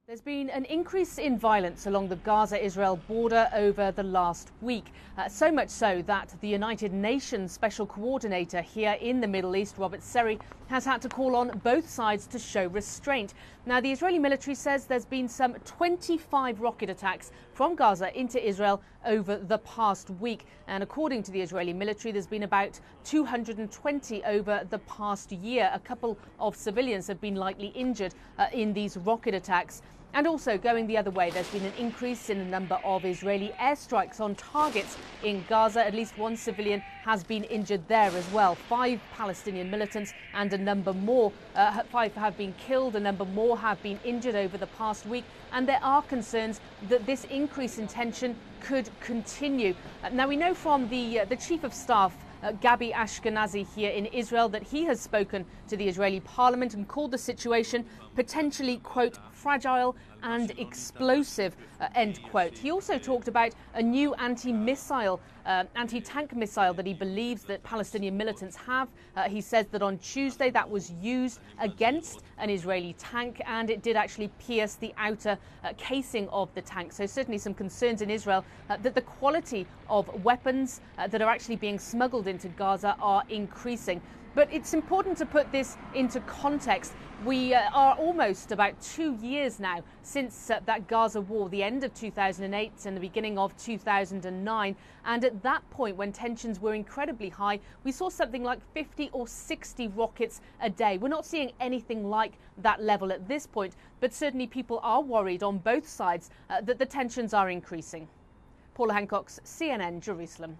There's been an increase in violence along the Gaza-Israel border over the last week, so much so that the United Nations Special Coordinator here in the Middle East, Robert Seri, has had to call on both sides to show restraint. Now, the Israeli military says there's been some 25 rocket attacks from Gaza into Israel over the past week. And according to the Israeli military, there's been about 220 over the past year. A couple of civilians have been lightly injured in these rocket attacks. And also going the other way, there's been an increase in the number of Israeli airstrikes on targets in Gaza. At least one civilian has been injured there as well. 5 Palestinian militants and a number more, 5 have been killed, a number more have been injured over the past week. And there are concerns that this increase in tension could continue. Now, we know from the Chief of Staff, Gabi Ashkenazi here in Israel, that he has spoken to the Israeli parliament and called the situation potentially, quote, fragile and explosive, end quote. He also talked about a new anti-tank missile that he believes that Palestinian militants have. He says that on Tuesday that was used against an Israeli tank and it did actually pierce the outer casing of the tank. So certainly some concerns in Israel that the quality of weapons that are actually being smuggled into Gaza are increasing. But it's important to put this into context. We are almost about 2 years now since that Gaza war, the end of 2008 and the beginning of 2009. And at that point, when tensions were incredibly high, we saw something like 50 or 60 rockets a day. We're not seeing anything like that level at this point, but certainly people are worried on both sides that the tensions are increasing. Paula Hancock's CNN, Jerusalem.